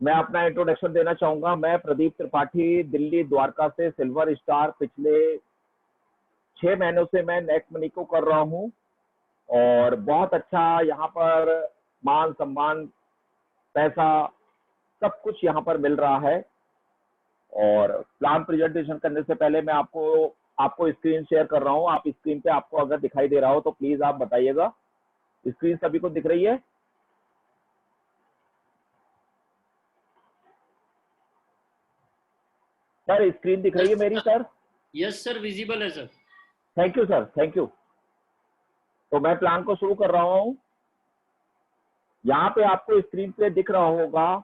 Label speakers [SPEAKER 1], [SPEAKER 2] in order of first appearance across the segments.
[SPEAKER 1] मैं अपना इंट्रोडक्शन देना चाहूंगा। मैं प्रदीप त्रिपाठी, दिल्ली द्वारका से सिल्वर स्टार। पिछले 6 महीनों से मैं नेक्स्ट मनी को कर रहा हूं और बहुत अच्छा यहाँ पर मान सम्मान, पैसा, सब कुछ यहाँ पर मिल रहा है। और प्लान प्रेजेंटेशन करने से पहले मैं आपको स्क्रीन शेयर कर रहा हूँ। आप स्क्रीन पे आपको अगर दिखाई दे रहा हो तो प्लीज आप बताइएगा। स्क्रीन सभी को दिख रही है? सर स्क्रीन दिख रही है मेरी सर?
[SPEAKER 2] यस सर, विजिबल है sir.
[SPEAKER 1] Thank you sir, thank you. तो मैं प्लान को शुरू कर रहा हूँ। यहाँ पे आपको स्क्रीन पे दिख रहा होगा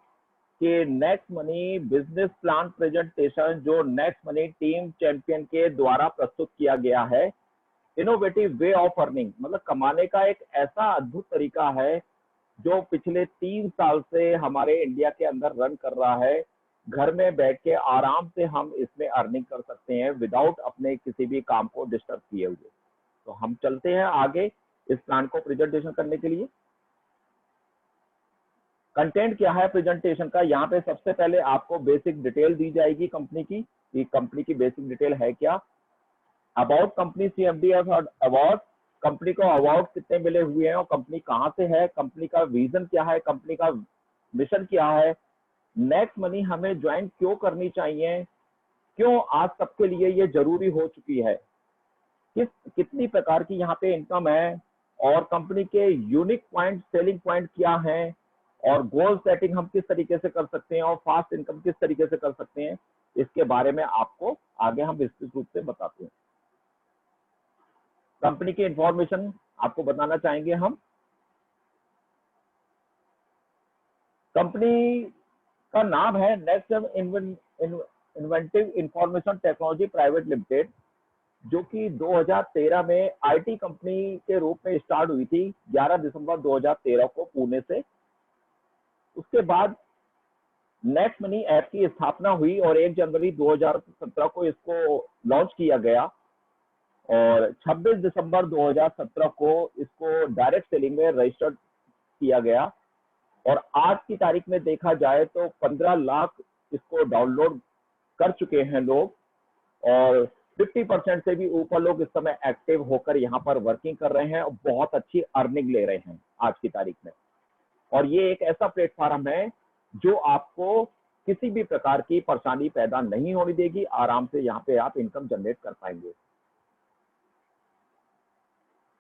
[SPEAKER 1] कि next money business plan presentation जो नेक्स्ट मनी टीम चैंपियन के द्वारा प्रस्तुत किया गया है। इनोवेटिव वे ऑफ अर्निंग, मतलब कमाने का एक ऐसा अद्भुत तरीका है जो पिछले 3 साल से हमारे इंडिया के अंदर रन कर रहा है। घर में बैठ के आराम से हम इसमें अर्निंग कर सकते हैं विदाउट अपने किसी भी काम को डिस्टर्ब किए हुए। तो हम चलते हैं आगे इस प्लान को प्रेजेंटेशन करने के लिए। कंटेंट क्या है प्रेजेंटेशन का? यहाँ पे सबसे पहले आपको बेसिक डिटेल दी जाएगी कंपनी की, कि कंपनी की बेसिक डिटेल है क्या। About company, CMD award, company को अवार्ड कितने मिले हुए हैं और कंपनी कहाँ से है, कंपनी का विजन क्या है, कंपनी का मिशन क्या है, नेक्स्ट मनी हमें ज्वाइन क्यों करनी चाहिए, क्यों आज सबके लिए ये जरूरी हो चुकी है, कितनी प्रकार की यहाँ पे इनकम है, और कंपनी के यूनिक पॉइंट, सेलिंग पॉइंट क्या है, और गोल सेटिंग हम किस तरीके से कर सकते हैं, और फास्ट इनकम किस तरीके से कर सकते हैं, इसके बारे में आपको आगे हम विस्तृत रूप से बताते हैं। कंपनी की इंफॉर्मेशन आपको बताना चाहेंगे हम। कंपनी का नाम है next inventive information technology private limited, जो कि 2013 में आईटी कंपनी के रूप में स्टार्ट हुई थी 11 दिसंबर 2013 को पुणे से। उसके बाद नेक्स्ट मनी ऐप की स्थापना हुई और 1 जनवरी 2017 को इसको लॉन्च किया गया और 26 दिसंबर 2017 को इसको डायरेक्ट सेलिंग में रजिस्टर्ड किया गया। और आज की तारीख में देखा जाए तो 15 लाख इसको डाउनलोड कर चुके हैं लोग, और 50% से भी ऊपर लोग इस समय एक्टिव होकर यहाँ पर वर्किंग कर रहे हैं और बहुत अच्छी अर्निंग ले रहे हैं आज की तारीख में। और ये एक ऐसा प्लेटफॉर्म है जो आपको किसी भी प्रकार की परेशानी पैदा नहीं होने देगी। आराम से यहाँ पे आप इनकम जनरेट कर पाएंगे।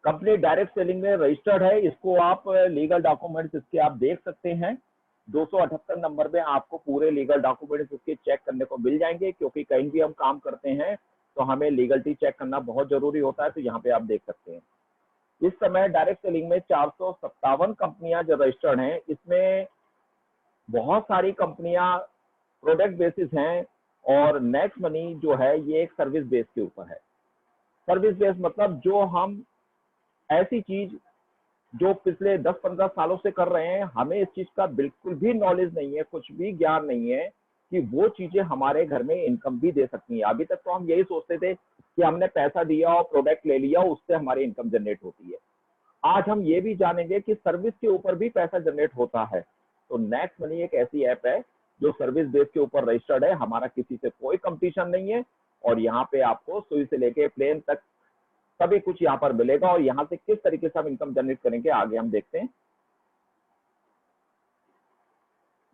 [SPEAKER 1] कंपनी डायरेक्ट सेलिंग में रजिस्टर्ड है। इसको आप लीगल डॉक्यूमेंट्स इसके आप देख सकते हैं। 278 नंबर में आपको पूरे लीगल डॉक्यूमेंट्स इसके चेक करने को मिल जाएंगे, क्योंकि कहीं भी हम काम करते हैं तो हमें लीगलिटी चेक करना बहुत जरूरी होता है। तो यहाँ पे आप देख सकते हैं इस समय डायरेक्ट सेलिंग में 457 कंपनियां जो रजिस्टर्ड हैं, इसमें बहुत सारी कंपनियां प्रोडक्ट बेसिस हैं और नेक्स्ट मनी जो है ये एक सर्विस बेस के ऊपर है। सर्विस बेस मतलब जो हम ऐसी चीज जो पिछले 10-15 सालों से कर रहे हैं, हमें इस चीज का बिल्कुल भी नॉलेज नहीं है, कुछ भी ज्ञान नहीं है कि वो चीजें हमारे घर में इनकम भी दे सकती हैं। अभी तक तो हम यही सोचते थे कि हमने पैसा दिया और प्रोडक्ट ले लिया, उससे हमारी इनकम जनरेट होती है। आज हम ये भी जानेंगे कि सर्विस के ऊपर भी पैसा जनरेट होता है। तो नेक्स्ट मनी एक ऐसी ऐप है जो सर्विस बेस के ऊपर रजिस्टर्ड है। हमारा किसी से कोई कंपटीशन नहीं है और यहाँ पे आपको सुई से लेके प्लेन तक सभी कुछ यहाँ पर मिलेगा। और यहाँ से किस तरीके से हम इनकम जनरेट करेंगे आगे हम देखते हैं।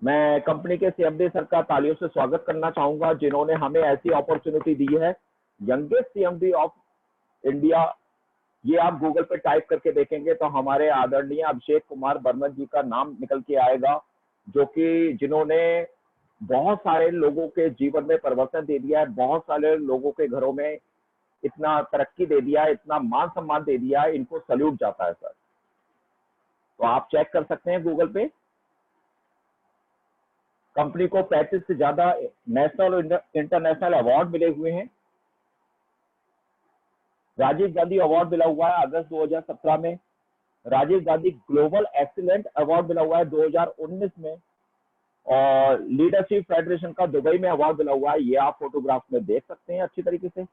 [SPEAKER 1] मैं कंपनी के सीएमडी सर का तालियों से स्वागत करना चाहूंगा, जिन्होंने हमें ऐसी अपॉर्चुनिटी दी है। यंगेस्ट सीएमडी ऑफ इंडिया, ये आप गूगल पे टाइप करके देखेंगे तो हमारे आदरणीय अभिषेक कुमार बर्मन जी का नाम निकल के आएगा, जो कि जिन्होंने बहुत सारे लोगों के जीवन में परिवर्तन दे दिया है, बहुत सारे लोगों के घरों में इतना तरक्की दे दिया है, इतना मान सम्मान दे दिया है। इनको सल्यूट जाता है सर। तो आप चेक कर सकते हैं गूगल पे। कंपनी को 35 से ज्यादा नेशनल और इंटरनेशनल अवार्ड मिले हुए हैं। राजीव गांधी अवार्ड मिला हुआ है अगस्त 2017 में। Rajiv Gandhi global excellent award मिला हुआ है 2019 में। और लीडरशिप फेडरेशन का दुबई में अवार्ड मिला हुआ है। ये आप फोटोग्राफ में देख सकते हैं अच्छी तरीके से।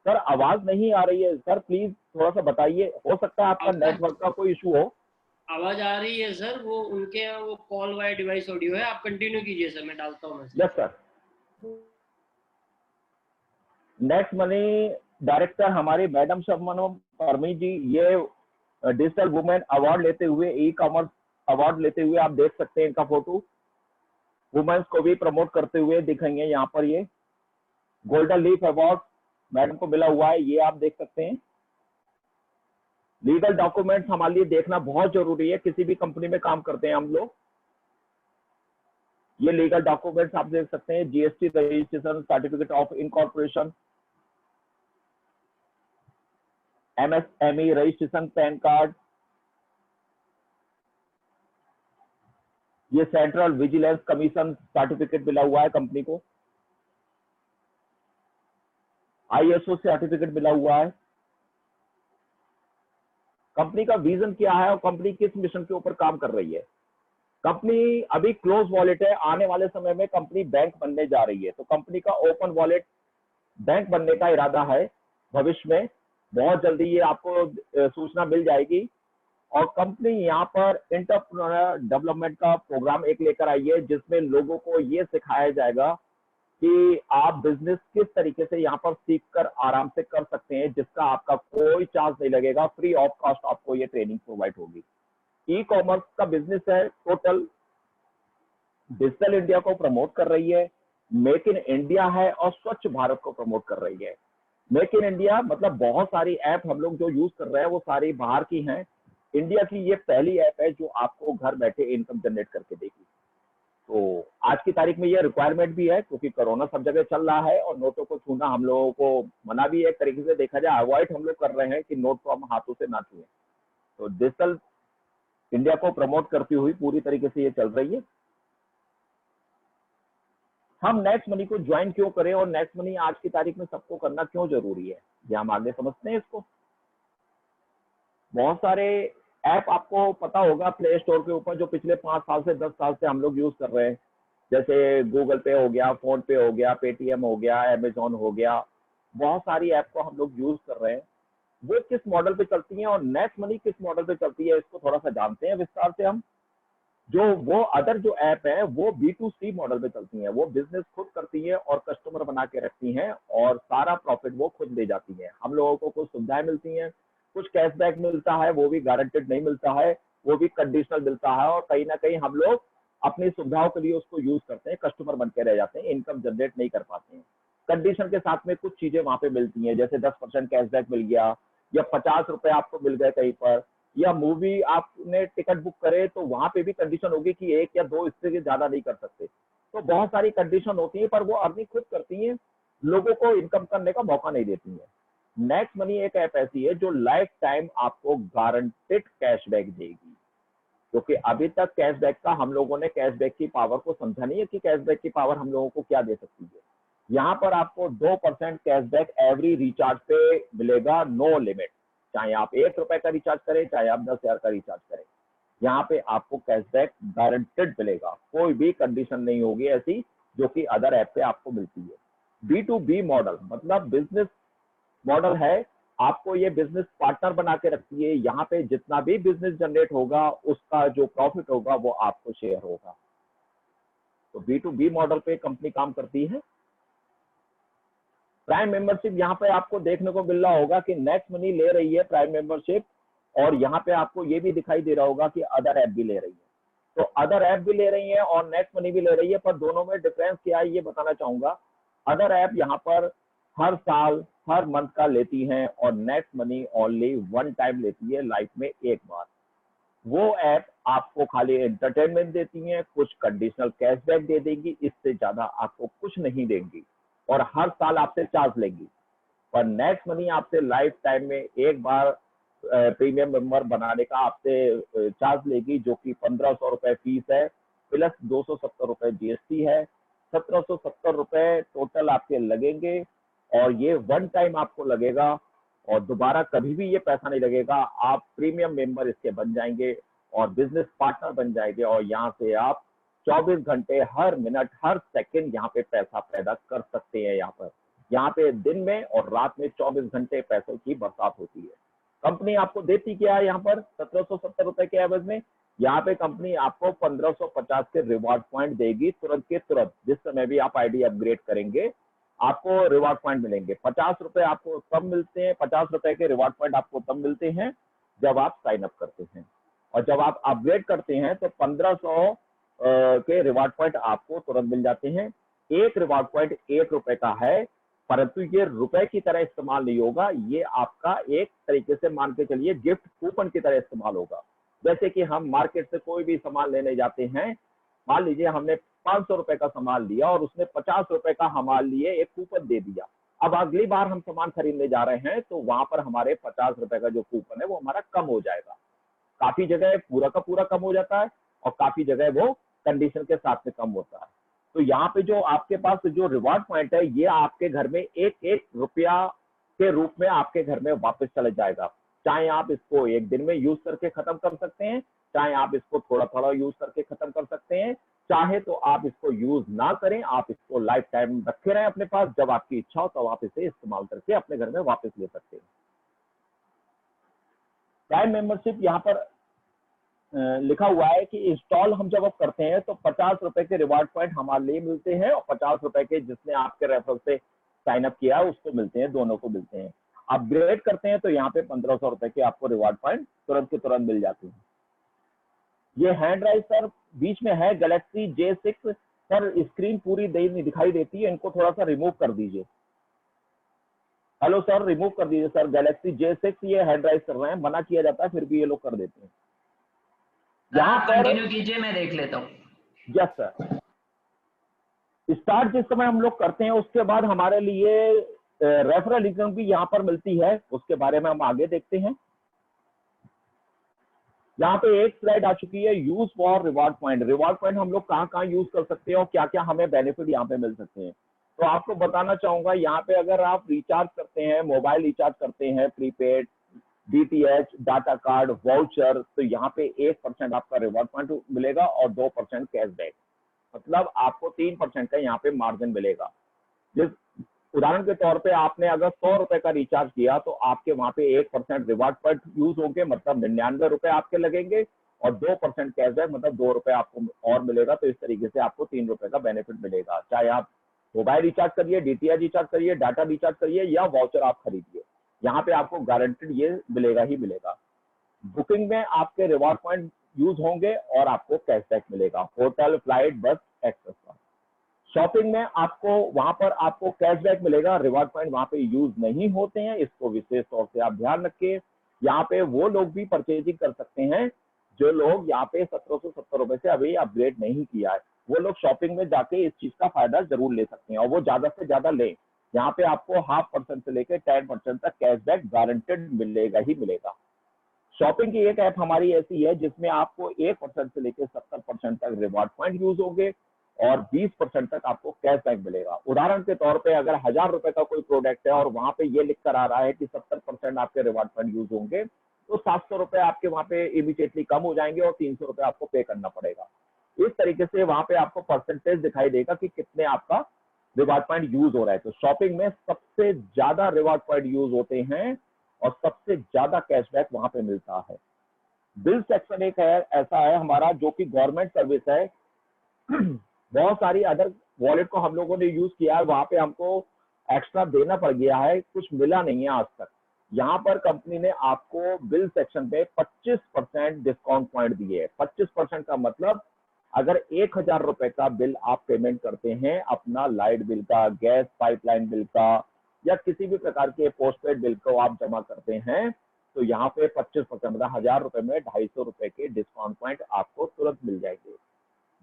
[SPEAKER 1] सर आवाज नहीं आ रही है सर, प्लीज थोड़ा सा बताइए। हो सकता है आपका नेटवर्क का कोई इशू हो।
[SPEAKER 2] आवाज आ रही है सर, वो उनके यहाँ वो कॉल वाया डिवाइस ऑडियो है, आप कंटिन्यू कीजिए सर, मैं डालता हूँ message.
[SPEAKER 1] Yes sir. Next money director हमारी मैडम शबनम परमी जी, ये डिजिटल वुमेन अवार्ड लेते हुए, ई कॉमर्स अवार्ड लेते हुए आप देख सकते हैं इनका फोटो। वुमेन्स को भी प्रमोट करते हुए दिखेंगे यहाँ पर। ये गोल्डन लीफ अवार्ड मैडम को मिला हुआ है, ये आप देख सकते हैं। लीगल डॉक्यूमेंट्स हमारे लिए देखना बहुत जरूरी है, किसी भी कंपनी में काम करते हैं हम लोग। ये लीगल डॉक्यूमेंट्स आप देख सकते हैं, GST registration, certificate of incorporation, MSME registration, pan card, ये सेंट्रल विजिलेंस कमीशन सर्टिफिकेट मिला हुआ है कंपनी को, आईएसओ सर्टिफिकेट मिला हुआ है। कंपनी का विजन क्या है और कंपनी किस मिशन के ऊपर काम कर रही है। कंपनी अभी क्लोज वॉलेट है, आने वाले समय में कंपनी बैंक बनने जा रही है, तो कंपनी का ओपन वॉलेट बैंक बनने का इरादा है भविष्य में। बहुत जल्दी ये आपको सूचना मिल जाएगी। और कंपनी यहाँ पर एंटरप्रेन्योर डेवलपमेंट का प्रोग्राम एक लेकर आई है, जिसमें लोगों को ये सिखाया जाएगा कि आप बिजनेस किस तरीके से यहाँ पर सीख कर आराम से कर सकते हैं, जिसका आपका कोई चार्ज नहीं लगेगा, फ्री ऑफ कॉस्ट आपको ये ट्रेनिंग प्रोवाइड होगी। ई कॉमर्स का बिजनेस है, टोटल डिजिटल इंडिया को प्रमोट कर रही है, मेक इन इंडिया है और स्वच्छ भारत को प्रमोट कर रही है। मेक इन इंडिया मतलब बहुत सारी ऐप हम लोग जो यूज कर रहे हैं वो सारी बाहर की हैं, इंडिया की ये पहली ऐप है जो आपको घर बैठे इनकम जनरेट करके देगी। तो आज की तारीख में ये रिक्वायरमेंट भी है, क्योंकि कोरोना सब जगह चल रहा है और नोटों को छूना हम लोगों को मना भी है, एक तरीके से देखा जाए अवॉइड हम लोग कर रहे हैं कि नोट को हम हाथों से ना छुएं। तो डिजिटल इंडिया को प्रमोट करती हुई पूरी तरीके से ये चल रही है। हम नेक्स्ट मनी को ज्वाइन क्यों करें और नेक्स्ट मनी आज की तारीख में सबको करना क्यों जरूरी है, ये हम आगे समझते हैं इसको। बहुत सारे ऐप आपको पता होगा प्ले स्टोर के ऊपर जो पिछले 5 साल से 10 साल से हम लोग यूज कर रहे हैं, जैसे गूगल पे हो गया, फोन पे हो गया, पेटीएम हो गया, अमेजोन हो गया। बहुत सारी ऐप को हम लोग यूज कर रहे हैं। वो किस मॉडल पे चलती हैं और नेक्स्ट मनी किस मॉडल पे चलती है, इसको थोड़ा सा जानते हैं विस्तार से हम। जो वो अदर जो ऐप है वो B2C मॉडल पे चलती हैं, वो बिजनेस खुद करती है और कस्टमर बना के रखती हैं और सारा प्रॉफिट वो खुद ले जाती हैं। हम लोगों को कुछ सुविधाएं मिलती हैं, कुछ कैशबैक मिलता है, वो भी गारंटेड नहीं मिलता है, वो भी कंडीशनल मिलता है, और कहीं ना कहीं हम लोग अपनी सुविधाओं के लिए उसको यूज करते हैं, कस्टमर बन के रह जाते हैं, इनकम जनरेट नहीं कर पाते हैं। कंडीशन के साथ में कुछ चीजें वहां पे मिलती हैं, जैसे 10% कैशबैक मिल गया, या 50 रुपए आपको मिल गए कहीं पर, या मूवी आपने टिकट बुक करे तो वहां पे भी कंडीशन होगी कि 1 या 2 इससे ज्यादा नहीं कर सकते। तो बहुत सारी कंडीशन होती है, पर वो अर्निंग खुद करती हैं, लोगों को इनकम करने का मौका नहीं देती है। नेक्स्ट मनी एक ऐप ऐसी है जो लाइफ टाइम आपको गारंटेड कैशबैक देगी, क्योंकि अभी तक कैशबैक का हम लोगों ने कैशबैक की पावर को समझा नहीं है कि कैशबैक की पावर हम लोगों को क्या दे सकती है। यहाँ पर आपको 2% कैशबैक एवरी रिचार्ज पे मिलेगा, नो लिमिट। चाहे आप 1 रुपए का रिचार्ज करें, चाहे आप 10,000 का रिचार्ज करें, यहाँ पे आपको कैशबैक गारंटेड मिलेगा। कोई भी कंडीशन नहीं होगी ऐसी जो कि अदर ऐप पे आपको मिलती है। B2B मॉडल मतलब बिजनेस मॉडल है, आपको ये बिजनेस पार्टनर बना के रखती है। यहाँ पे जितना भी बिजनेस जनरेट होगा उसका जो प्रॉफिट होगा वो आपको शेयर होगा। तो B2B मॉडल पे कंपनी काम करती है। प्राइम मेंबरशिप यहाँ पे आपको देखने को मिल रहा होगा कि नेक्स्ट मनी ले रही है प्राइम मेंबरशिप, और यहाँ पे आपको ये भी दिखाई दे रहा होगा कि अदर ऐप भी ले रही है। तो अदर ऐप भी ले रही है और नेक्स्ट मनी भी ले रही है, पर दोनों में डिफरेंस क्या है ये बताना चाहूंगा। अदर ऐप यहाँ पर हर साल हर मंथ का लेती हैं और next money only one time लेती है, लाइफ में एक बार। वो ऐप आपको खाली एंटरटेनमेंट देती हैं, कुछ कंडीशनल कैशबैक दे देंगी, इससे ज्यादा आपको कुछ नहीं देंगी, और हर साल आपसे चार्ज लेंगी। पर नेक्स्ट मनी आपसे लाइफ टाइम में एक बार प्रीमियम मेंबर बनाने का आपसे चार्ज लेगी, जो कि 1500 रुपए फीस है, प्लस 270 रुपए जीएसटी है। 1770 रुपए टोटल आपके लगेंगे, और ये वन टाइम आपको लगेगा और दोबारा कभी भी ये पैसा नहीं लगेगा। आप प्रीमियम मेंबर इसके बन जाएंगे और बिजनेस पार्टनर बन जाएंगे, और यहाँ से आप 24 घंटे हर मिनट हर सेकंड यहाँ पे पैसा पैदा कर सकते हैं। यहाँ पे दिन में और रात में 24 घंटे पैसों की बरसात होती है। कंपनी आपको देती क्या है यहाँ पर 1770 रुपए के एवज में, यहाँ पे कंपनी आपको 1550 के रिवॉर्ड पॉइंट देगी तुरंत के तुरंत। जिस समय भी आप आईडी अपग्रेड करेंगे आपको रिवॉर्ड पॉइंट मिलेंगे। 50 रुपए आपको तब मिलते हैं, 50 रुपए के रिवॉर्ड पॉइंट आपको तब मिलते हैं जब आप साइन अप करते हैं, और जब आप अपग्रेड करते हैं तो 1500 के रिवॉर्ड पॉइंट आपको तुरंत मिल जाते हैं। एक रिवॉर्ड पॉइंट 1 रुपए का है, परंतु ये रुपए की तरह इस्तेमाल नहीं होगा, ये आपका एक तरीके से मान के चलिए गिफ्ट कूपन की तरह इस्तेमाल होगा। जैसे कि हम मार्केट से कोई भी सामान लेने जाते हैं, मान लीजिए हमने 500 रुपए का सामान लिया और उसने 50 रुपए का हमारे लिए एक कूपन दे दिया। अब अगली बार हम सामान खरीदने जा रहे हैं तो वहां पर हमारे 50 रुपए का जो कूपन है वो हमारा कम हो जाएगा। काफी जगह पूरा का पूरा कम हो जाता है और काफी जगह वो कंडीशन के साथ में कम होता है। तो यहाँ पे जो आपके पास जो रिवॉर्ड पॉइंट है ये आपके घर में एक एक रुपया के रूप में आपके घर में वापस चला जाएगा। चाहे आप इसको एक दिन में यूज करके खत्म कर सकते हैं, चाहे आप इसको थोड़ा थोड़ा यूज करके खत्म कर सकते हैं, चाहे तो आप इसको यूज ना करें, आप इसको लाइफ टाइम रखे रहें अपने पास, जब आपकी इच्छा हो तो आप इसे इस्तेमाल करके अपने घर में वापस ले सकते हैं। प्राइम मेंबरशिप यहाँ पर लिखा हुआ है कि इंस्टॉल हम जब करते हैं तो 50 रुपए के रिवॉर्ड पॉइंट हमारे लिए मिलते हैं और 50 रुपए के जिसने आपके रेफरल से साइन अप किया है उसको मिलते हैं, दोनों को मिलते हैं। अपग्रेड करते हैं तो यहाँ पे 1500 रुपए के आपको रिवॉर्ड पॉइंट तुरंत के तुरंत मिल जाते हैं। ये हैंड ड्राइव सर बीच में है गैलेक्सी J6 पर, स्क्रीन पूरी दिखाई देती है, इनको थोड़ा सा रिमूव कर दीजिए। हेलो सर, रिमूव कर दीजिए सर, गैलेक्सी J6 ये हैंड ड्राइव कर रहे हैं, मना किया जाता है फिर भी ये लोग कर देते हैं।
[SPEAKER 3] यहाँ पर कंटिन्यू कीजिए, मैं देख लेता हूँ।
[SPEAKER 1] यस सर, स्टार्ट जिस समय हम लोग करते हैं उसके बाद हमारे लिए रेफरल इनकम भी यहाँ पर मिलती है, उसके बारे में हम आगे देखते हैं। यहाँ पे एक स्लाइड आ चुकी है, use for reward point. Reward point हम लोग कहाँ यूज कर सकते हैं और क्या क्या हमें बेनिफिट यहाँ पे मिल सकते हैं। तो आपको बताना चाहूंगा, यहाँ पे अगर आप रिचार्ज करते हैं, मोबाइल रिचार्ज करते हैं, prepaid, DTH, data card, voucher, तो यहाँ पे 1% आपका रिवॉर्ड पॉइंट मिलेगा और 2% कैशबैक, मतलब आपको 3% का यहाँ पे मार्जिन मिलेगा। जिस उदाहरण के तौर पे आपने अगर 100 रुपए का रिचार्ज किया तो आपके वहां पे 1% रिवॉर्ड पॉइंट यूज होंगे, मतलब 99 रुपए आपके लगेंगे, और 2% कैशबैक मतलब 2 रुपए आपको और मिलेगा। तो इस तरीके से आपको 3 रुपए का बेनिफिट मिलेगा, चाहे आप मोबाइल रिचार्ज करिए, DTH रिचार्ज करिए, डाटा रिचार्ज करिए या वाउचर आप खरीदिए, यहाँ पे आपको गारंटेड ये मिलेगा ही मिलेगा। बुकिंग में आपके रिवॉर्ड पॉइंट यूज होंगे और आपको कैशबैक मिलेगा, होटल, फ्लाइट, बस, एक्सेट्रा। शॉपिंग में आपको वहां पर आपको कैशबैक मिलेगा, रिवॉर्ड पॉइंट वहां पे यूज नहीं होते हैं, इसको विशेष तौर से आप ध्यान रखिए। यहाँ पे वो लोग भी परचेजिंग कर सकते हैं जो लोग यहाँ पे 1770 रुपए से अभी अपग्रेड नहीं किया है, वो लोग शॉपिंग में जाके इस चीज का फायदा जरूर ले सकते हैं और वो ज्यादा से ज्यादा लें। यहाँ पे आपको 0.5% से लेकर 10% तक कैशबैक गारंटेड मिलेगा ही मिलेगा। शॉपिंग की एक ऐप हमारी ऐसी है जिसमें आपको 1% से लेकर 70% तक रिवॉर्ड पॉइंट यूज होंगे और 20% तक आपको कैशबैक मिलेगा। उदाहरण के तौर पे अगर 1000 रुपए का कोई प्रोडक्ट है और वहां पे ये लिख कर आ रहा है कि 70% आपके रिवॉर्ड पॉइंट यूज होंगे, तो 700 रुपए आपके वहां पे इमीडिएटली कम हो जाएंगे और 300 रुपए आपको पे करना पड़ेगा। इस तरीके से वहां पे आपको परसेंटेज दिखाई देगा कि कितने आपका रिवॉर्ड पॉइंट यूज हो रहा है। तो शॉपिंग में सबसे ज्यादा रिवॉर्ड पॉइंट यूज होते हैं और सबसे ज्यादा कैशबैक वहां पे मिलता है। बिल सेक्शन एक है ऐसा है हमारा जो कि गवर्नमेंट सर्विस है। बहुत सारी अदर वॉलेट को हम लोगों ने यूज किया है, वहां पे हमको एक्स्ट्रा देना पड़ गया है, कुछ मिला नहीं है आज तक। यहाँ पर कंपनी ने आपको बिल सेक्शन पे 25% डिस्काउंट पॉइंट दिए है। 25% का मतलब अगर 1000 रुपए का बिल आप पेमेंट करते हैं अपना लाइट बिल का, गैस पाइपलाइन बिल का या किसी भी प्रकार के पोस्टपेड बिल को आप जमा करते हैं, तो यहाँ पे 25% मतलब 1000 रुपए में 250 रुपए के डिस्काउंट पॉइंट आपको तुरंत मिल जाएंगे।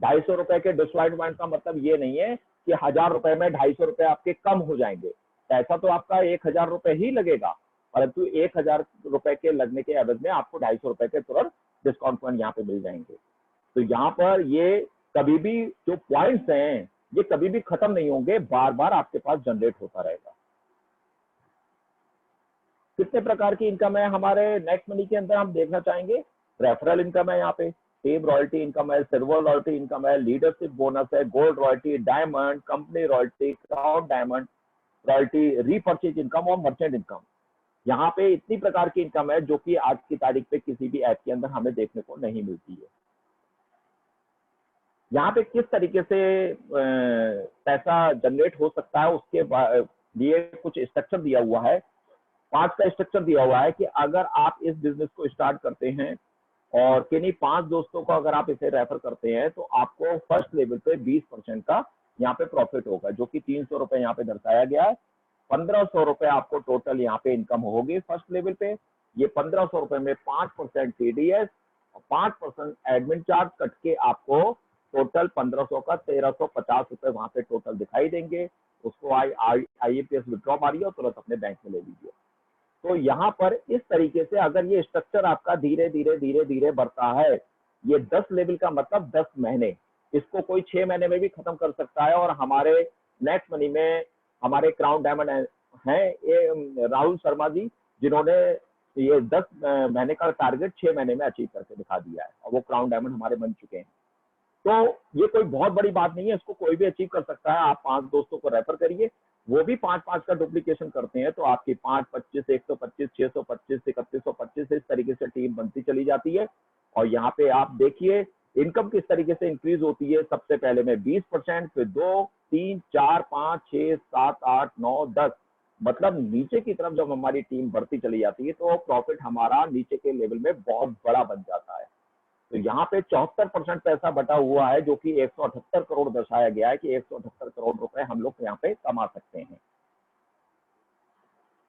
[SPEAKER 1] 250 रुपए के डिस्काउंट पॉइंट का मतलब ये नहीं है कि 1000 रुपए में 250 रुपए आपके कम हो जाएंगे, पैसा तो आपका 1000 रुपए ही लगेगा, परंतु 1000 रुपए के लगने के एवज में आपको 250 रुपए के तुरंत डिस्काउंट पॉइंट यहाँ पे मिल जाएंगे। तो यहाँ पर ये कभी भी जो पॉइंट्स हैं ये कभी भी खत्म नहीं होंगे, बार बार आपके पास जनरेट होता रहेगा। कितने प्रकार की इनकम है हमारे नेक्स्ट मनी के अंदर हम देखना चाहेंगे। रेफरल इनकम है, यहाँ पे टीम रॉयल्टी इनकम है, सिल्वर रॉयल्टी इनकम है, लीडरशिप बोनस है, gold royalty, diamond, company royalty, crowd diamond royalty, repurchase income और मर्चेंट इनकम। यहाँ पे इतनी प्रकार की इनकम है जो कि आज की तारीख पे किसी भी ऐप के अंदर हमें देखने को नहीं मिलती है। यहाँ पे किस तरीके से पैसा जनरेट हो सकता है उसके लिए कुछ स्ट्रक्चर दिया हुआ है। 5 का स्ट्रक्चर दिया हुआ है कि अगर आप इस बिजनेस को स्टार्ट करते हैं और किन्हीं 5 दोस्तों को अगर आप इसे रेफर करते हैं तो आपको फर्स्ट लेवल पे 20% का यहाँ पे प्रॉफिट होगा, जो कि 300 रुपए यहाँ पे दर्शाया गया है। 1500 रुपए आपको टोटल यहाँ पे इनकम होगी फर्स्ट लेवल पे। ये 1500 रुपए में 5% टीडीएस और 5% एडमिन चार्ज कट के आपको टोटल 1500 का 1350 रुपए वहां पे टोटल दिखाई देंगे। उसको IAPS विड्रॉ मारिए और तुरंत अपने बैंक में ले लीजिए। तो यहाँ पर इस तरीके से अगर ये स्ट्रक्चर आपका धीरे धीरे धीरे धीरे बढ़ता है, ये 10 लेवल का मतलब 10 महीने, इसको कोई 6 महीने में भी खत्म कर सकता है। और हमारे नेक्स्ट मनी में हमारे क्राउन डायमंड हैं ये राहुल शर्मा जी, जिन्होंने ये 10 महीने का टारगेट 6 महीने में अचीव करके दिखा दिया है और वो क्राउन डायमंड हमारे बन चुके हैं। तो ये कोई बहुत बड़ी बात नहीं है, इसको कोई भी अचीव कर सकता है। आप 5 दोस्तों को रेफर करिए, वो भी 5-5 का डुप्लीकेशन करते हैं तो आपकी 5, 25, 125, 625, 3125 इस तरीके से टीम बनती चली जाती है। और यहाँ पे आप देखिए इनकम किस तरीके से इंक्रीज होती है। सबसे पहले में 20%, फिर 2, 3, 4, 5, 6, 7, 8, 9, 10, मतलब नीचे की तरफ जब हमारी टीम बढ़ती चली जाती है तो प्रॉफिट हमारा नीचे के लेवल में बहुत बड़ा बन जाता है। तो यहाँ पे 74% पैसा बटा हुआ है, जो कि 178 करोड़ दर्शाया गया है कि 178 करोड़ रुपए हम लोग यहाँ पे कमा सकते हैं।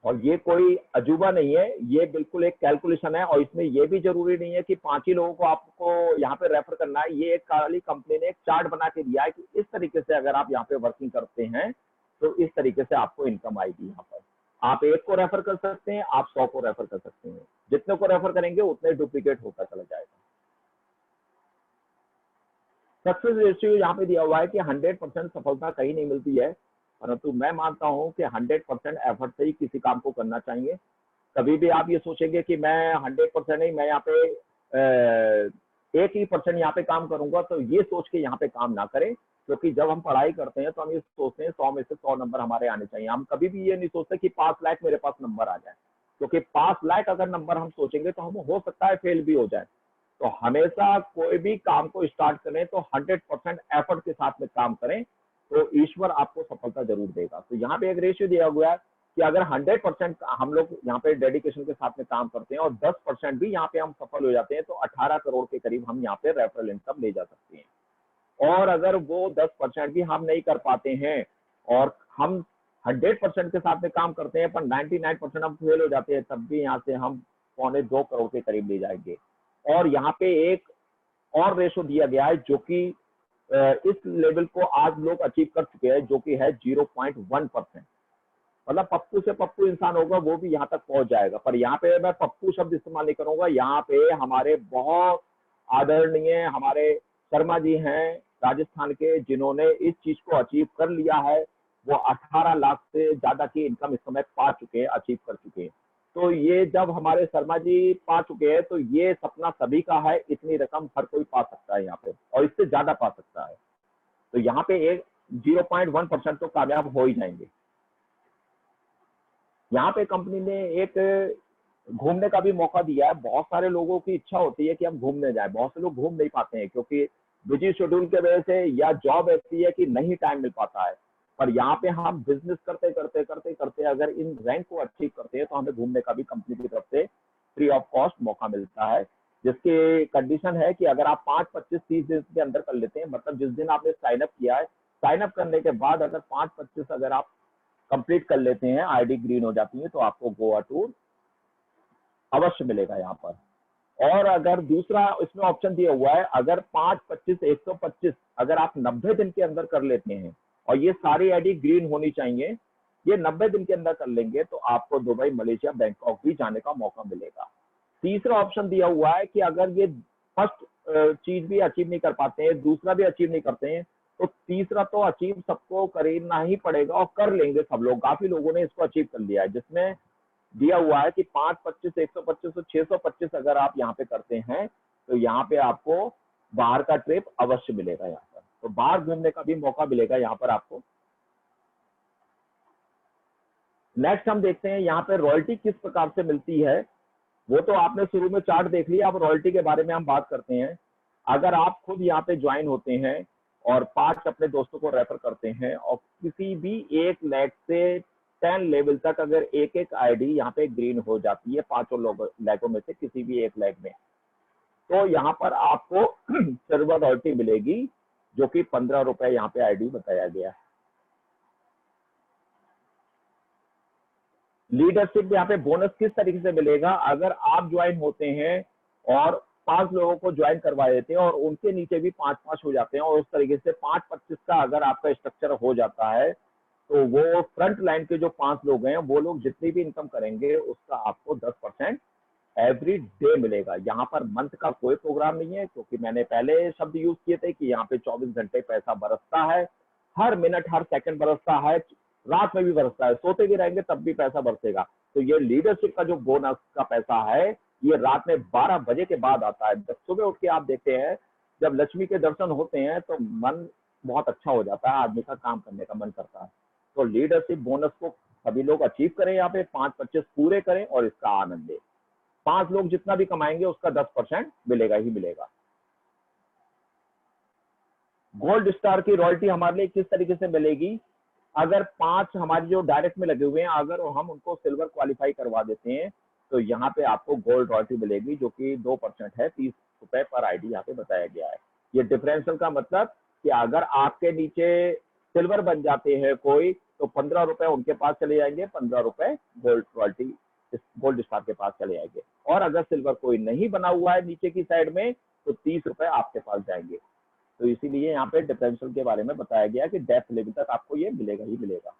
[SPEAKER 1] और ये कोई अजूबा नहीं है, ये बिल्कुल एक कैलकुलेशन है। और इसमें ये भी जरूरी नहीं है कि 5 ही लोगों को आपको यहाँ पे रेफर करना है। ये एक काली कंपनी ने एक चार्ट बना के दिया है कि इस तरीके से अगर आप यहाँ पे वर्किंग करते हैं तो इस तरीके से आपको इनकम आएगी। यहाँ पर आप 1 को रेफर कर सकते हैं, आप 100 को रेफर कर सकते हैं। जितने को रेफर करेंगे उतने डुप्लीकेट होता चला जाएगा। सक्सेस रेशियो यहाँ पे दिया हुआ है कि 100% सफलता कहीं नहीं मिलती है, परंतु मैं मानता हूँ कि 100% एफर्ट से ही किसी काम को करना चाहिए। कभी भी आप ये सोचेंगे कि मैं 100% नहीं, मैं यहाँ पे 1% यहाँ पे काम करूंगा, तो ये सोच के यहाँ पे काम ना करें। क्योंकि जब हम पढ़ाई करते हैं तो हम ये सोचते हैं 100 में से 100 नंबर हमारे आने चाहिए। हम कभी भी ये नहीं सोचते कि 5 लाख मेरे पास नंबर आ जाए, क्योंकि 5 लाख अगर नंबर हम सोचेंगे तो हम हो सकता है फेल भी हो जाए। तो हमेशा कोई भी काम को स्टार्ट करें तो 100% एफर्ट के साथ में काम करें, तो ईश्वर आपको सफलता जरूर देगा। तो यहाँ पे एक रेशियो दिया हुआ है कि अगर 100% हम लोग यहाँ पे डेडिकेशन के साथ में काम करते हैं और 10% भी यहाँ पे हम सफल हो जाते हैं तो 18 करोड़ के करीब हम यहाँ पे रेफरल इनकम ले जा सकते हैं। और अगर वो 10% भी हम नहीं कर पाते हैं और हम 100% के साथ में काम करते हैं पर 99% हम फेल हो जाते हैं, तब भी यहाँ से हम 1.25 करोड़ के करीब ले जाएंगे। और यहाँ पे एक और रेशो दिया गया है जो कि इस लेवल को आज लोग अचीव कर चुके हैं, जो कि है 0.1%। मतलब पप्पू से पप्पू इंसान होगा वो भी यहाँ तक पहुंच जाएगा। पर यहाँ पे मैं पप्पू शब्द इस्तेमाल नहीं करूंगा। यहाँ पे हमारे बहुत आदरणीय हमारे शर्मा जी हैं राजस्थान के, जिन्होंने इस चीज को अचीव कर लिया है। वो 18 लाख से ज्यादा की इनकम इस समय पा चुके हैं, अचीव कर चुके हैं। तो ये जब हमारे शर्मा जी पा चुके हैं तो ये सपना सभी का है। इतनी रकम हर कोई पा सकता है यहाँ पे, और इससे ज्यादा पा सकता है। तो यहाँ पे एक 0.1% तो कामयाब हो ही जाएंगे। यहाँ पे कंपनी ने एक घूमने का भी मौका दिया है। बहुत सारे लोगों की इच्छा होती है कि हम घूमने जाएं, बहुत से लोग घूम नहीं पाते हैं क्योंकि बिजी शेड्यूल के वजह से, या जॉब ऐसी है कि नहीं टाइम मिल पाता है। पर यहाँ पे हम बिजनेस करते करते करते करते अगर इन रैंक को अचीव करते हैं तो हमें घूमने का भी कंपनी की तरफ से फ्री ऑफ कॉस्ट मौका मिलता है, जिसकी कंडीशन है कि अगर आप 5, 25, 30 दिन के अंदर कर लेते हैं, मतलब जिस दिन आपने साइन अप किया है, साइन अप करने के बाद अगर 5, 25 अगर आप कंप्लीट कर लेते हैं, आईडी ग्रीन हो जाती है, तो आपको गोवा टूर अवश्य मिलेगा यहाँ पर। और अगर दूसरा इसमें ऑप्शन दिया हुआ है, अगर 5, 25, 125 अगर आप 90 दिन के अंदर कर लेते हैं, और ये सारी आईडी ग्रीन होनी चाहिए, ये 90 दिन के अंदर कर लेंगे तो आपको दुबई, मलेशिया, बैंकॉक भी जाने का मौका मिलेगा। तीसरा ऑप्शन दिया हुआ है कि अगर ये फर्स्ट चीज भी अचीव नहीं कर पाते हैं, दूसरा भी अचीव नहीं करते हैं, तो तीसरा तो अचीव सबको करना ही पड़ेगा और कर लेंगे सब लोग। काफी लोगों ने इसको अचीव कर लिया है, जिसमें दिया हुआ है कि 5, 25, 125 और 625 अगर आप यहाँ पे करते हैं तो यहाँ पे आपको बाहर का ट्रिप अवश्य मिलेगा। यहाँ पर तो बाहर घूमने का भी मौका मिलेगा यहाँ पर आपको। नेक्स्ट हम देखते हैं यहाँ पे रॉयल्टी किस प्रकार से मिलती है। वो तो आपने शुरू में चार्ट देख लिया, अब रॉयल्टी के बारे में हम बात करते हैं। अगर आप खुद यहाँ पे ज्वाइन होते हैं और 5 अपने दोस्तों को रेफर करते हैं और किसी भी 1 लाख से 10 लेवल तक अगर एक एक आईडी यहाँ पे ग्रीन हो जाती है 5 लाखों में से किसी भी 1 लाख में, तो यहाँ पर आपको सिल्वर रॉयल्टी मिलेगी जो कि 15 रुपए यहाँ पे आईडी बताया गया है। लीडरशिप यहाँ पे बोनस किस तरीके से मिलेगा, अगर आप ज्वाइन होते हैं और 5 लोगों को ज्वाइन करवा देते हैं और उनके नीचे भी 5-5 हो जाते हैं और उस तरीके से 5-25 का अगर आपका स्ट्रक्चर हो जाता है तो वो फ्रंट लाइन के जो 5 लोग हैं वो लोग जितनी भी इनकम करेंगे उसका आपको 10% एवरी डे मिलेगा। यहाँ पर मंथ का कोई प्रोग्राम नहीं है, क्योंकि मैंने पहले शब्द यूज किए थे कि यहाँ पे 24 घंटे पैसा बरसता है, हर मिनट हर सेकंड बरसता है, रात में भी बरसता है, सोते भी रहेंगे तब भी पैसा बरसेगा। तो ये लीडरशिप का जो बोनस का पैसा है ये रात में 12 बजे के बाद आता है। जब सुबह उठ के आप देखते हैं, जब लक्ष्मी के दर्शन होते हैं तो मन बहुत अच्छा हो जाता है, आदमी का काम करने का मन करता है। तो लीडरशिप बोनस को सभी लोग अचीव करें, यहाँ पे 5-25 पूरे करें और इसका आनंद लें। 5 लोग जितना भी कमाएंगे उसका 10% मिलेगा ही मिलेगा। गोल्ड स्टार की रॉयल्टी हमारे लिए किस तरीके से मिलेगी, अगर 5 हमारे जो डायरेक्ट में लगे हुए हैं अगर हम उनको सिल्वर क्वालिफाई करवा देते हैं तो यहाँ पे आपको गोल्ड रॉयल्टी मिलेगी जो कि 2% है, 30 रुपए पर आईडी यहाँ पे बताया गया है। ये डिफरेंशियल का मतलब कि अगर आपके नीचे सिल्वर बन जाते हैं कोई तो 15 रुपए उनके पास चले जाएंगे, 15 रुपए गोल्ड रॉयल्टी गोल्ड स्टार के पास चले जाएंगे। और अगर सिल्वर कोई नहीं बना हुआ है नीचे की साइड में तो 30 रुपए आपके पास जाएंगे। तो इसीलिए यहाँ पे डिफरेंशियल के बारे में बताया गया कि डेप्थ लेवल तक आपको ये मिलेगा ही मिलेगा।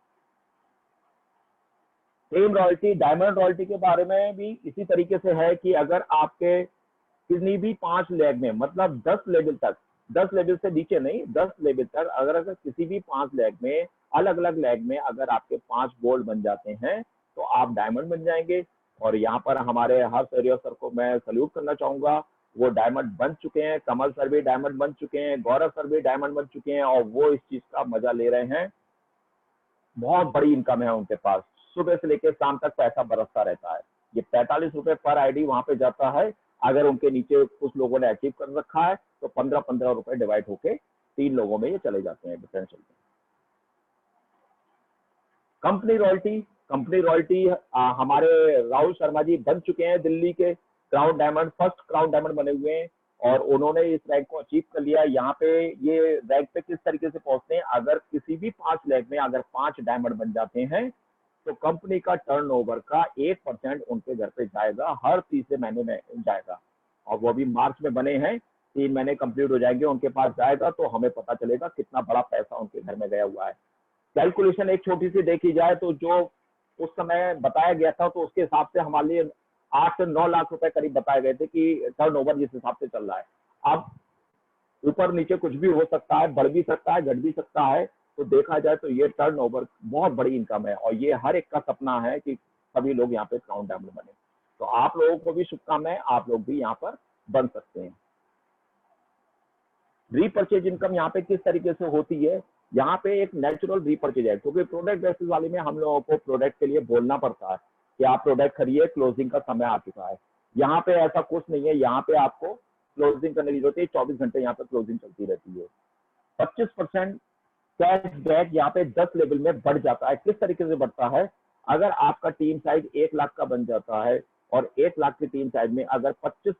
[SPEAKER 1] सेम रॉयल्टी डायमंड रॉयल्टी के बारे में भी इसी तरीके से है कि अगर आपके किसी भी 5 लेग में, मतलब 10 लेवल तक, 10 लेवल से नीचे नहीं, 10 लेवल तक अगर किसी भी 5 लेग में, अलग अलग लेग में अगर आपके 5 गोल्ड बन जाते हैं तो आप डायमंड बन जाएंगे। और यहाँ पर हमारे हर्ष एरिया सर को मैं सल्यूट करना चाहूंगा, वो डायमंड बन चुके हैं, कमल सर भी डायमंड बन चुके हैं, गौरव सर भी डायमंड बन चुके हैं और वो इस चीज का मजा ले रहे हैं। बहुत बड़ी इनकम है उनके पास, सुबह से लेकर शाम तक पैसा बरसता रहता है। ये 45 रुपए पर आईडी वहां पे जाता है। अगर उनके नीचे कुछ लोगों ने अचीव कर रखा है तो 15-15 रुपए डिवाइड होके 3 लोगों में ये चले जाते हैं डिफरेंशियल में। कंपनी रॉयल्टी हमारे राहुल शर्मा जी बन चुके हैं, दिल्ली के crown diamond, first crown diamond बने हुए हैं और उन्होंने इस रैंक को अचीव कर लिया। यहाँ पे ये रैंक पे किस तरीके से पहुंचते हैं, अगर किसी भी 5 लेग में अगर 5 डायमंड बन जाते हैं तो कंपनी का टर्नओवर का 1% उनके घर पे जाएगा, हर तीसरे महीने में जाएगा। और वो भी मार्च में बने हैं, 3 महीने कंप्लीट हो जाएंगे, उनके पास जाएगा तो हमें पता चलेगा कितना बड़ा पैसा उनके घर में गया हुआ है। कैलकुलेशन एक छोटी सी देखी जाए तो जो उस समय बताया गया था तो उसके हिसाब से हमारे लिए 8 से 9 लाख रुपए करीब बताए गए थे कि टर्नओवर जिस हिसाब से चल रहा है। अब ऊपर नीचे कुछ भी हो सकता है, बढ़ भी सकता है, घट भी सकता है। तो देखा जाए तो ये टर्नओवर बहुत बड़ी इनकम है और ये हर एक का सपना है कि सभी लोग यहाँ पे क्राउन डायमंड बने। तो आप लोगों को भी शुभकामनाएं, आप लोग भी यहाँ पर बन सकते हैं। रीपरचेज इनकम यहाँ पे किस तरीके से होती है, यहाँ पे एक नेचुरल रीपरचेज है, क्योंकि प्रोडक्ट बेसिस वाले में हम लोगों को प्रोडक्ट के लिए बोलना पड़ता है कि आप प्रोडक्ट खरीदिए, क्लोजिंग का समय आ चुका है। यहाँ पे ऐसा कुछ नहीं है, यहाँ पे आपको क्लोजिंग करने की जरूरत है, 24 घंटे यहाँ पे क्लोजिंग चलती रहती है। 25% कैशबैक यहाँ पे 10 लेवल में बढ़ जाता है। किस तरीके से बढ़ता है, अगर आपका टीम साइज 1 लाख का बन जाता है और 1 लाख की टीम साइज में अगर 25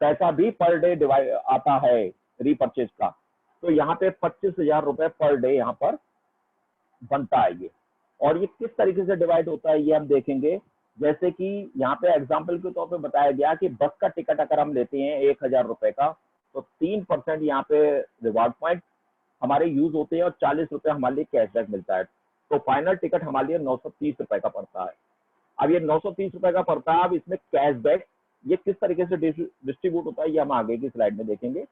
[SPEAKER 1] पैसा भी पर डे डिवाइड आता है रीपरचेज का, तो यहाँ पे 25,000 रुपए पर डे यहाँ पर बनता है ये। और ये किस तरीके से डिवाइड होता है ये हम देखेंगे। जैसे कि यहाँ पे एग्जाम्पल के तौर पे बताया गया कि बस का टिकट अगर हम लेते हैं 1,000 रुपए का तो 3% यहाँ पे रिवार्ड पॉइंट हमारे यूज होते हैं और 40 रुपए हमारे लिए कैशबैक मिलता है। तो फाइनल टिकट हमारे लिए 930 रुपए का पड़ता है। अब ये 930 रुपए का पड़ता है, अब इसमें कैशबैक ये किस तरीके से डिस्ट्रीब्यूट होता है ये हम आगे की स्लाइड में देखेंगे।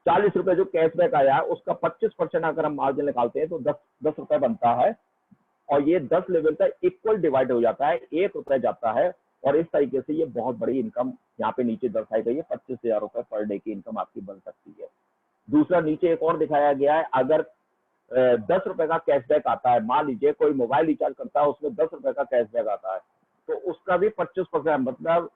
[SPEAKER 1] 40 रुपए जो कैशबैक आया है उसका 25% अगर हम मार्जिन निकालते हैं तो 10 रुपए बनता है और ये 10 लेवल तक इक्वल डिवाइड हो जाता है, 1 रुपए जाता है। और इस तरीके से ये बहुत बड़ी इनकम यहाँ पे नीचे दर्शाई गई है, 25,000 रुपए पर डे की इनकम आपकी बन सकती है। दूसरा नीचे एक और दिखाया गया है, अगर ₹10 का कैशबैक आता है। मान लीजिए कोई मोबाइल रिचार्ज करता है, उसमें ₹10 का कैशबैक आता है, तो उसका भी 25%, मतलब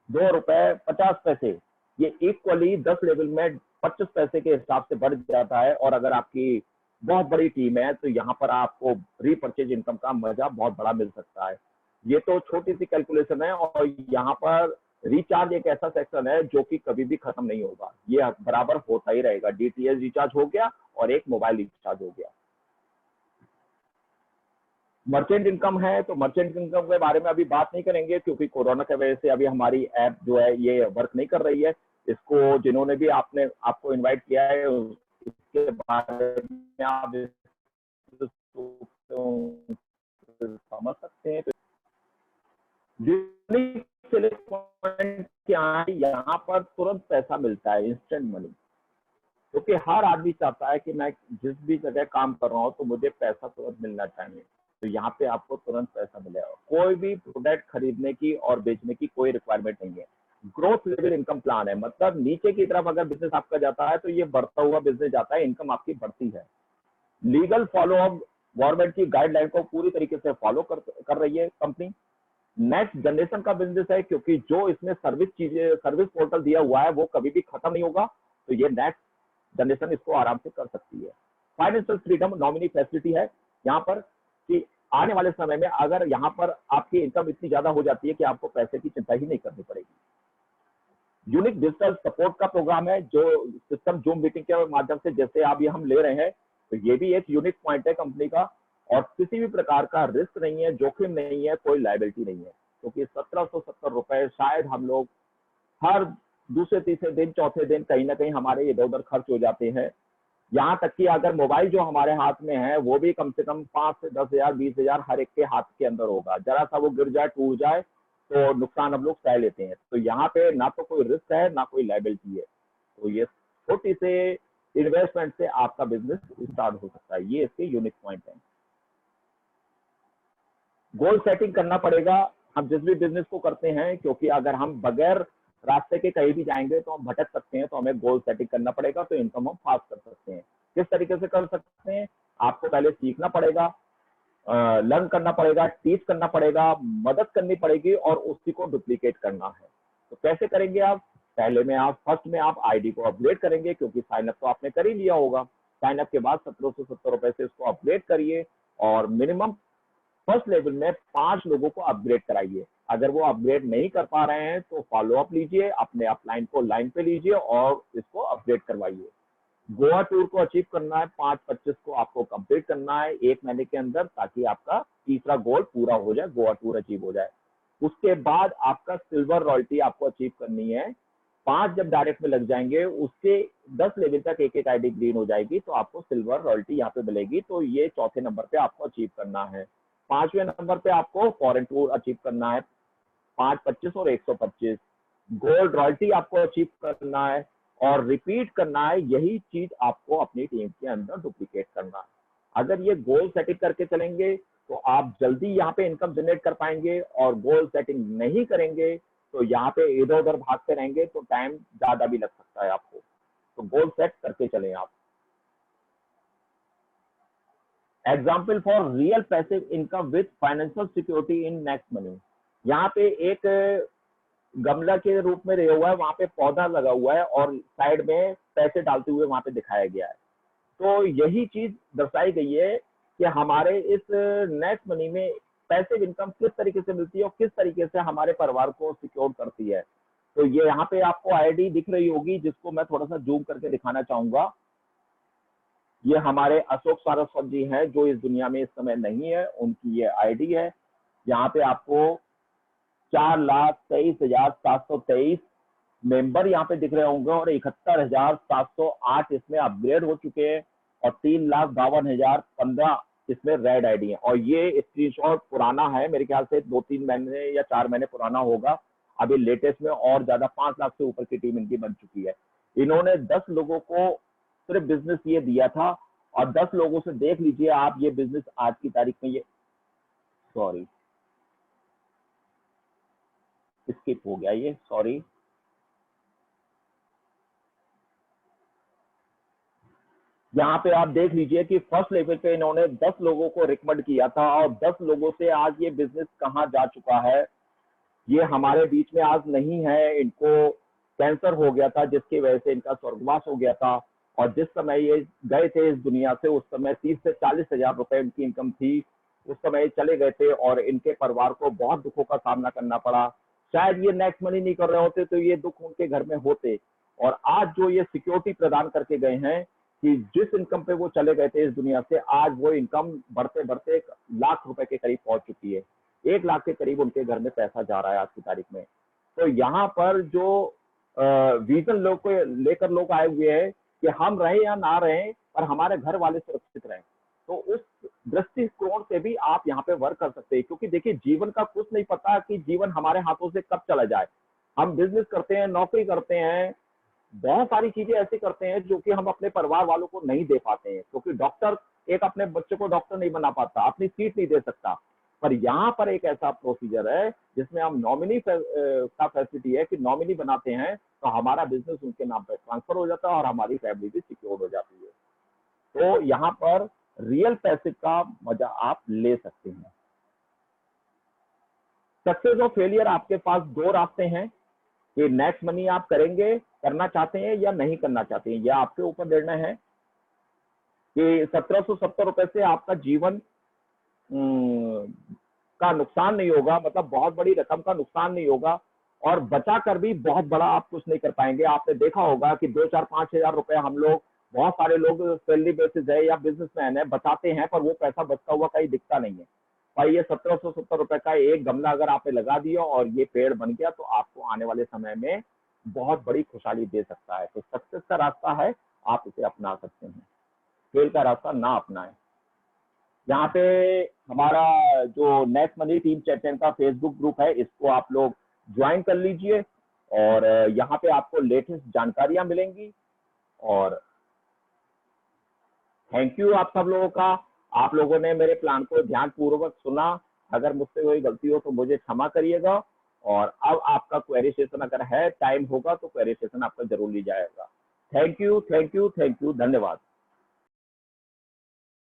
[SPEAKER 1] ₹2.50, ये इक्वली 10 लेवल में 25 पैसे के हिसाब से बढ़ जाता है। और अगर आपकी बहुत बड़ी टीम है तो यहाँ पर आपको रीपरचेज इनकम का मजा बहुत बड़ा मिल सकता है। ये तो छोटी सी कैलकुलेशन है, और यहाँ पर रिचार्ज एक ऐसा सेक्शन है जो कि कभी भी खत्म नहीं होगा, ये बराबर होता ही रहेगा। डीटीएच रिचार्ज हो गया और एक मोबाइल रिचार्ज हो गया। मर्चेंट इनकम है, तो मर्चेंट इनकम के बारे में अभी बात नहीं करेंगे, क्योंकि कोरोना की वजह से अभी हमारी ऐप जो है ये वर्क नहीं कर रही है। इसको जिन्होंने भी आपको इनवाइट किया है, इसके बारे में आप समझ सकते हैं। यूनिक सेलिंग पॉइंट क्या है, यहाँ पर तुरंत पैसा मिलता है, इंस्टेंट मनी, क्योंकि हर आदमी चाहता है कि मैं जिस भी जगह काम कर रहा हूँ तो मुझे पैसा तुरंत मिलना चाहिए। तो यहाँ पे आपको तुरंत पैसा मिलेगा। कोई भी प्रोडक्ट खरीदने की और बेचने की कोई रिक्वायरमेंट नहीं है। ग्रोथ लेवल इनकम प्लान है, मतलब नीचे की तरफ अगर बिजनेस आपका जाता है तो ये बढ़ता हुआ बिजनेस जाता है, इनकम आपकी बढ़ती है। लीगल फॉलो अप, गवर्नमेंट की गाइडलाइन को पूरी तरीके से फॉलो कर रही है कंपनी। नेक्स्ट जनरेशन का बिजनेस है, क्योंकि जो इसमें सर्विस पोर्टल दिया हुआ है वो कभी भी खत्म नहीं होगा, तो ये नेक्स्ट जनरेशन इसको आराम से कर सकती है। फाइनेंशियल फ्रीडम, नॉमिनी फैसिलिटी है यहाँ पर कि आने वाले समय में अगर यहाँ पर आपकी इनकम इतनी ज्यादा हो जाती है कि आपको पैसे की चिंता ही नहीं करनी पड़ेगी। यूनिक डिजिटल सपोर्ट का प्रोग्राम है, जो सिस्टम जूम मीटिंग के माध्यम से जैसे आप ये हम ले रहे हैं, तो ये भी एक यूनिक पॉइंट है कंपनी का। और किसी भी प्रकार का रिस्क नहीं है, जोखिम नहीं है, कोई लायबिलिटी नहीं है, क्योंकि 1770 रुपए शायद हम लोग हर दूसरे तीसरे दिन चौथे दिन कहीं ना कहीं हमारे इधर उधर खर्च हो जाते हैं। यहाँ तक कि अगर मोबाइल जो हमारे हाथ में है वो भी कम से कम 5 से 10,000 20,000 हर एक के हाथ के अंदर होगा। जरा सा वो गिर जाए, टूट जाए, तो नुकसान हम लोग सह लेते हैं। तो यहाँ पे ना तो कोई रिस्क है ना कोई लायबिलिटी है। तो ये छोटी से इन्वेस्टमेंट से आपका बिजनेस स्टार्ट हो सकता है। ये इसके यूनिक पॉइंट है। गोल सेटिंग करना पड़ेगा हम जिस भी बिजनेस को करते हैं, क्योंकि अगर हम बगैर रास्ते के कहीं भी जाएंगे तो हम भटक सकते हैं। तो हमें गोल सेटिंग करना पड़ेगा, तो इनकम हम फास्ट कर सकते हैं। किस तरीके से कर सकते हैं? आपको पहले सीखना पड़ेगा, लर्न करना पड़ेगा, टीच करना पड़ेगा, मदद करनी पड़ेगी और उसी को डुप्लीकेट करना है। तो कैसे करेंगे आप? पहले में आप फर्स्ट में आप आईडी को अपग्रेड करेंगे, क्योंकि साइनअप तो आपने कर ही लिया होगा। साइनअप के बाद 1770 रुपए से इसको अपग्रेड करिए, और मिनिमम फर्स्ट लेवल में 5 लोगों को अपग्रेड कराइए। अगर वो अपग्रेड नहीं कर पा रहे हैं तो फॉलो अप लीजिए, अपने अपलाइन को लाइन पे लीजिए और इसको अपग्रेड करवाइए। गोवा टूर को अचीव करना है, 5/25 को आपको कंप्लीट करना है 1 महीने के अंदर, ताकि आपका तीसरा गोल पूरा हो जाए, गोवा टूर अचीव हो जाए। उसके बाद आपका सिल्वर रॉयल्टी आपको अचीव करनी है। 5 जब डायरेक्ट में लग जाएंगे, उसके 10 लेवल तक एक एक आईडी ग्रीन हो जाएगी, तो आपको सिल्वर रॉयल्टी यहाँ पे मिलेगी। तो ये चौथे नंबर पे आपको अचीव करना है। 5वें नंबर पे आपको फॉरेन टूर अचीव करना है, 5, 25 और 125। गोल्ड रॉयल्टी आपको अचीव करना है और रिपीट करना है। यही चीज आपको अपनी टीम के अंदर डुप्लीकेट करना है। अगर ये गोल सेटिंग करके चलेंगे तो आप जल्दी यहाँ पे इनकम जनरेट कर पाएंगे, और गोल सेटिंग नहीं करेंगे तो यहाँ पे इधर उधर भागते रहेंगे तो टाइम ज्यादा भी लग सकता है आपको। तो गोल सेट करके चलें आप। Example for real passive income with financial security in next money. यहाँ पे एक गमला के रूप में रहा हुआ है, वहां पे पौधा लगा हुआ है और साइड में पैसे डालते हुए वहां पे दिखाया गया है। तो यही चीज दर्शाई गई है कि हमारे इस नेक्स्ट मनी में पैसिव इनकम किस तरीके से मिलती है और किस तरीके से हमारे परिवार को सिक्योर करती है। तो ये यहाँ पे आपको आईडी दिख रही होगी, जिसको मैं थोड़ा सा जूम करके दिखाना चाहूंगा। ये हमारे अशोक सारस्वत जी हैं, जो इस दुनिया में इस समय नहीं है, उनकी ये आईडी है। यहाँ पे आपको 4,23,723 मेंबर यहाँ पे दिख रहे होंगे, और 71,708 इसमें अपग्रेड हो चुके हैं, और 3,52,015 इसमें रेड आईडी है। और ये स्क्रीनशॉट पुराना है, मेरे ख्याल से 2-3 महीने या 4 महीने पुराना होगा। अभी लेटेस्ट में और ज्यादा 5 लाख से ऊपर की टीम इनकी बन चुकी है। इन्होंने 10 लोगों को सिर्फ बिजनेस ये दिया था, और 10 लोगों से देख लीजिए आप ये बिजनेस आज की तारीख में, ये सॉरी स्किप हो गया, ये सॉरी, यहाँ पे आप देख लीजिए कि फर्स्ट लेवल पे इन्होंने 10 लोगों को रिकमेंड किया था और 10 लोगों से आज ये बिजनेस कहाँ जा चुका है। ये हमारे बीच में आज नहीं है, इनको कैंसर हो गया था जिसकी वजह से इनका स्वर्गवास हो गया था। और जिस समय ये गए थे इस दुनिया से उस समय 30 से 40 हजार रुपए इनकी इनकम थी। उस समय ये चले गए थे और इनके परिवार को बहुत दुखों का सामना करना पड़ा। शायद ये नेक्स्ट मनी नहीं कर रहे होते तो ये दुख उनके घर में होते। और आज जो ये सिक्योरिटी प्रदान करके गए हैं कि जिस इनकम पे वो चले गए थे इस दुनिया से, आज वो इनकम बढ़ते बढ़ते 1 लाख रुपए के करीब पहुंच चुकी है। 1 लाख के करीब उनके घर में पैसा जा रहा है आज की तारीख में। तो यहाँ पर जो विजन लोग को लेकर लोग आए हुए हैं कि हम रहे या ना रहे पर हमारे घर वाले सुरक्षित रहें, तो उस दृष्टिकोण से भी आप यहाँ पे वर्क कर सकते हैं। क्योंकि देखिए जीवन का कुछ नहीं पता कि जीवन हमारे हाथों से कब चला जाए। हम बिजनेस करते हैं, नौकरी करते हैं, बहुत सारी चीजें ऐसी करते हैं जो कि हम अपने परिवार वालों को नहीं दे पाते हैं। क्योंकि डॉक्टर एक अपने बच्चे को डॉक्टर नहीं बना पाता, अपनी सीट नहीं दे सकता। पर यहाँ पर एक ऐसा प्रोसीजर है जिसमें हम नॉमिनी का फैसिलिटी है कि नॉमिनी बनाते हैं तो हमारा बिजनेस उनके नाम पर ट्रांसफर हो जाता है और हमारी फैमिली भी सिक्योर हो जाती है। तो यहाँ पर रियल पैसे का मजा आप ले सकते हैं। सक्सेस और फेलियर आपके पास 2 रास्ते हैं कि नेक्स्ट मनी आप करेंगे, करना चाहते हैं या नहीं करना चाहते हैं। यह आपके ऊपर निर्णय है कि 1770 रुपए से आपका जीवन का नुकसान नहीं होगा, मतलब बहुत बड़ी रकम का नुकसान नहीं होगा और बचा कर भी बहुत बड़ा आप कुछ नहीं कर पाएंगे। आपने देखा होगा कि 2, 4, 5 हजार रुपए हम लोग, बहुत सारे लोग सैलरी बेसिस है या बिजनेसमैन है, बचाते हैं पर वो पैसा बचता हुआ कहीं दिखता नहीं है। भाई ये 1770 रुपए का एक गमला अगर आपने लगा दिया और ये पेड़ बन गया तो आपको आने वाले समय में बहुत बड़ी खुशहाली दे सकता है। तो सक्सेस का रास्ता है, आप इसे अपना सकते हैं, फेल का रास्ता ना अपनाएं। यहाँ पे हमारा जो नेक्स्ट मनी टीम चैंपियन का फेसबुक ग्रुप है, इसको आप लोग ज्वाइन कर लीजिए और यहाँ पे आपको लेटेस्ट जानकारियां मिलेंगी। और थैंक यू आप सब लोगों का, आप लोगों ने मेरे प्लान को ध्यानपूर्वक सुना। अगर मुझसे कोई गलती हो तो मुझे क्षमा करिएगा। और अब आपका क्वेरी सेशन अगर है, टाइम होगा तो क्वेरी सेशन आपका जरूर ली जाएगा। Thank you, thank you, thank you, धन्यवाद।